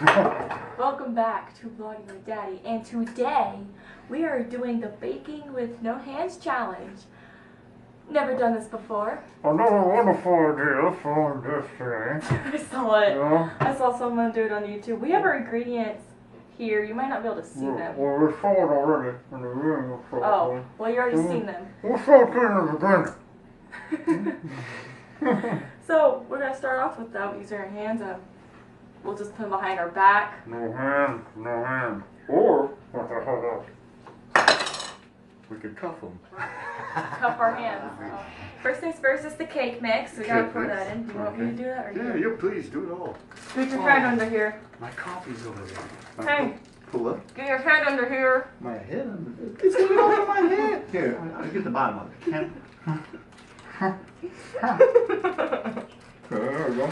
Welcome back to Vlogging with Daddy, and today we are doing the baking with no hands challenge. Never done this before. Another wonderful idea for this today. I saw it. Yeah. I saw someone do it on YouTube. We have our ingredients here. You might not be able to see them. Well, we saw it already in the beginning. Oh, well, you already seen them. We saw it in the beginning. So we're gonna start off without using our hands. We'll just put them behind our back. No hand, no hand. Or, what the hell else? We could cuff them. Cup our hands. First things first is the cake mix. We gotta pour that in. Do you want me to do that? Or Yeah, you? you please do it all. Get your hand under here. My coffee's over there. Hey, Pull up. get your hand under here. My head under there. It's going over my head. Here, I'll get the bottom of it. There we go.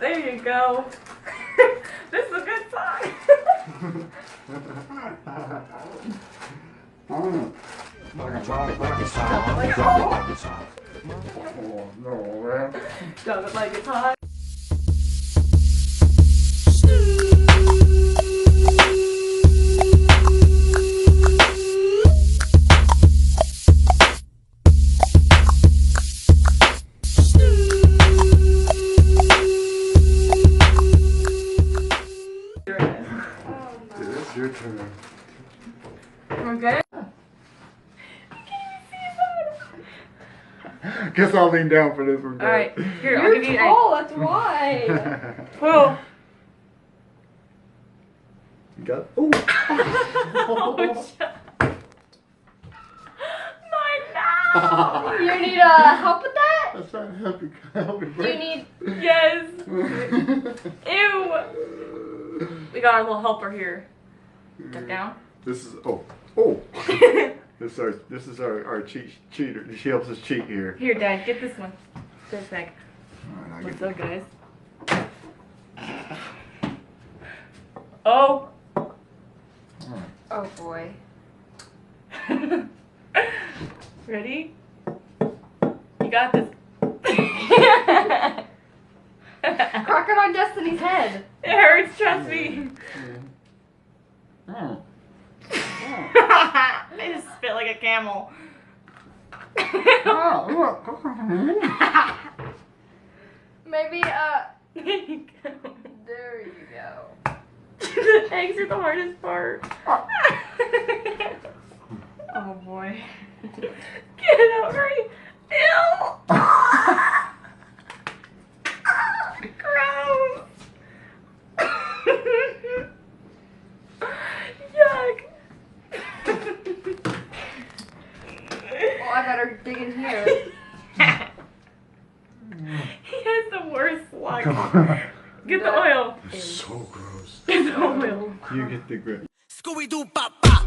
There you go. This is a good sign. Oh, no, man. Don't look like it's hot. It's your turn. We're good? Guess I'll lean down for this one. Alright, here, I'll give you tall, that's why. Whoa. You got it? Oh! Oh, shut. My mouth! You need help with that? That's not helping. Helping Do you need... Yes! Ew! We got our little helper here. Duck down. This is This is our cheater. She helps us cheat here. Here, Dad, get this one. This bag. Alright, What's up, guys? Oh! Oh boy. Ready? You got this. Crack it on Destiny's head. It hurts, trust me. Oh. They just spit like a camel. Oh, look. Maybe, There you go. there you go. The eggs are the hardest part. Oh boy. Get it out, hurry. Ew. Gross. Yuck. Well, I better dig in here. He has the worst luck. Get the oil. So gross. Get the oil. You get the grip. Scooby-Doo papá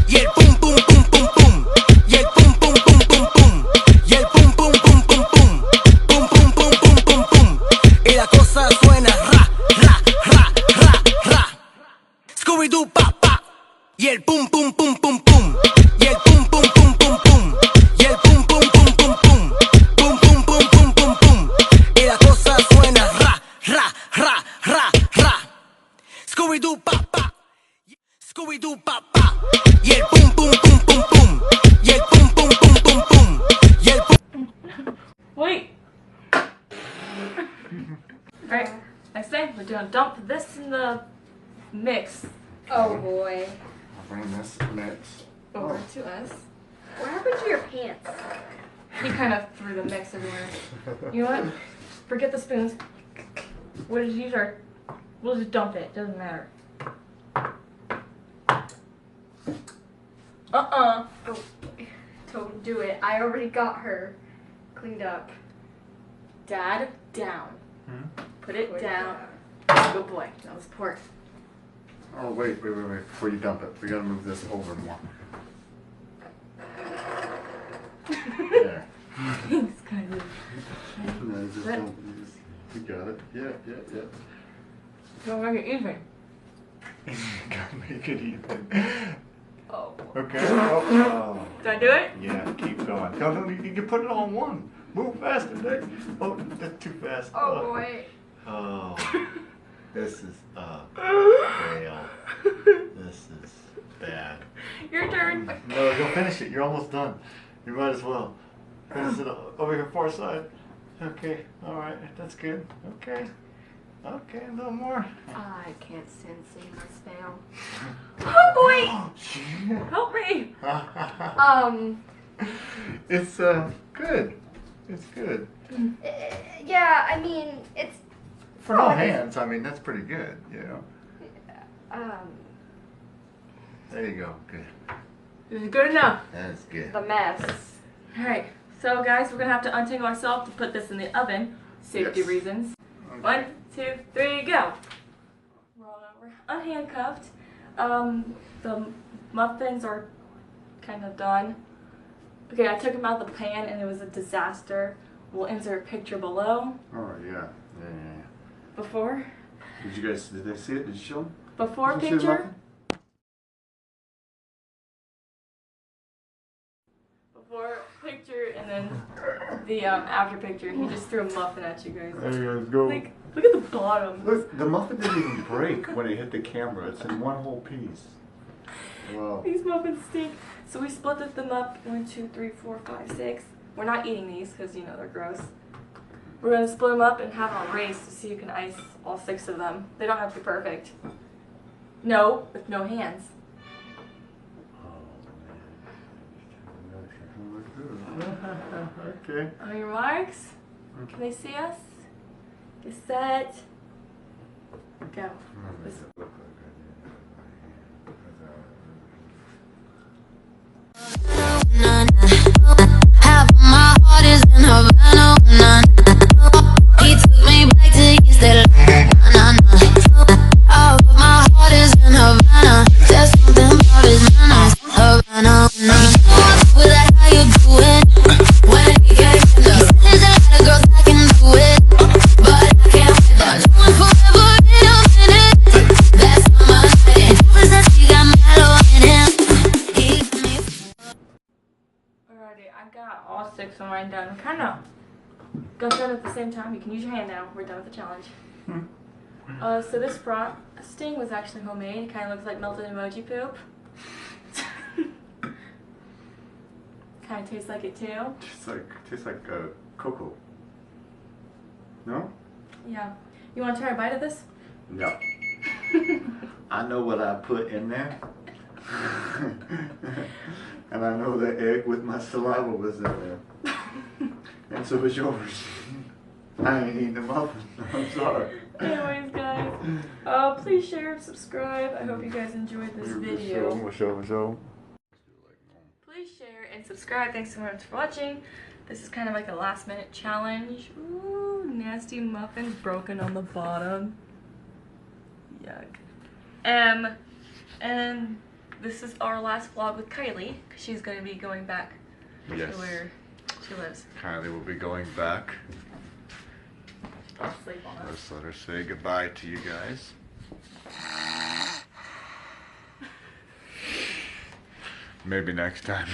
y el pum pum pum pum pum y el pum pum pum pum pum y el pum pum pum pum pum pum pum pum pum pum pum y la cosa suena ra ra ra ra ra. Scooby-Doo papá y el pum pum pum pum pum y el pum pum pum pum pum y el pum pum pum pum pum pum pum pum pum pum pum y la cosa suena ra ra ra ra ra. Scooby-Doo papá. Scooby-Doo papá y el pum pum pum pum pum y el pum pum pum pum pum y el pum. Wait. Alright, next thing, we're gonna dump this in the mix Oh boy. I'll bring this mix. over to us. What happened to your pants? He kind of threw the mix everywhere. You know what? Forget the spoons. We'll just use our. We'll just dump it. Doesn't matter. Oh, don't do it. I already got her cleaned up. Dad, down. Put it Put it down. Good boy. Now let's pour it. Oh, wait. Before you dump it, we gotta move this over more. There. Thanks, kind of. No, just don't, you got it. Yeah. Don't make it even. Gotta make it even. Oh. Okay. Oh. Did I do it? Yeah, keep going. No, you can put it on one. Move faster, Nick. Oh, that's too fast. Oh boy. Oh. This is, finish it. You're almost done. You might as well. Finish it over here far side. Okay, alright, that's good. Okay. Okay, a little more. I can't stand seeing this fail. Oh boy! Help me! It's good. It's good. Yeah, I mean, it's For no hands, I mean, that's pretty good, you know. There you go. Good. This is good enough. That's good. the mess. Alright, so guys, we're gonna have to untangle ourselves to put this in the oven. Safety Yes. reasons. Okay. 1, 2, 3, go! Roll over. Unhandcuffed. The muffins are kind of done. Okay, I took them out of the pan and it was a disaster. We'll insert a picture below. Oh, yeah. Yeah. Before. Did they see it? Did you show them? Before Did you see the picture. muffin? Before picture and then the after picture. He just threw a muffin at you guys. There you guys go. Like, look at the bottom. Look, the muffin didn't even break when it hit the camera. It's in one whole piece. Wow. These muffins stink. So we split them up. 1, 2, 3, 4, 5, 6. We're not eating these because, you know, they're gross. We're going to split them up and have a race to see who can ice all 6 of them. They don't have to be perfect. No, with no hands. Okay. On your marks. Can they see us? Get set. Go. Half of my heart is in Havana. He took me back to yesterday. Half of my heart is in Havana. There's something about his manners. Havana. With that, how you doing? When he came in, there's a lot of girls I can do it, but I can't wait. I'm doing forever in a minute. That's not my night. Ever since he got mellow in him, he got me. Alrighty, I got all 6 of mine done. Kind of got done at the same time. You can use your hand now. We're done with the challenge. So this frosting was actually homemade. It kind of looks like melted emoji poop. Kind of tastes like it too. Tastes like cocoa. No? Yeah. You want to try a bite of this? No. I know what I put in there. And I know the egg with my saliva was in there. And so was yours. I ain't eating the muffin. I'm sorry. Anyways, guys, please share and subscribe. I hope you guys enjoyed this video. Show. Please share and subscribe. Thanks so much for watching. This is kind of like a last-minute challenge. Ooh, nasty muffins broken on the bottom. Yuck. And this is our last vlog with Kylie, because she's going to be going back Yes. to where she lives. Kylie will be going back. I'll sleep on us. Let's let her say goodbye to you guys. Maybe next time.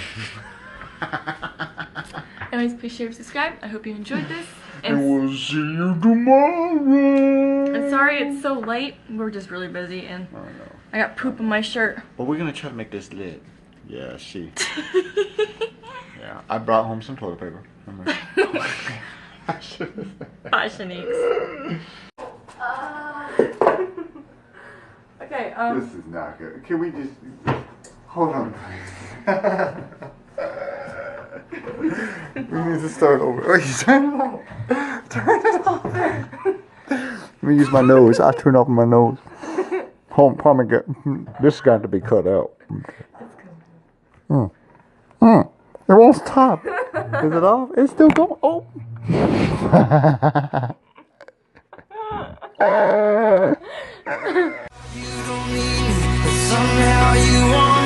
Anyways, please share and subscribe. I hope you enjoyed this. And we'll see you tomorrow. I'm sorry it's so late. We're just really busy and Oh, no. I got poop on my shirt. Well, we're gonna try to make this lit. Yeah, she. Yeah, I brought home some toilet paper. Bye, Shanique. Okay, This is not good. Can we just hold on, please? We need to start over. Oh, you turn it off. Turn it off. Let me use my nose. I turn off my nose. This got to be cut out. It won't stop. Is it off? It's still going. Oh. You don't need me, but somehow you want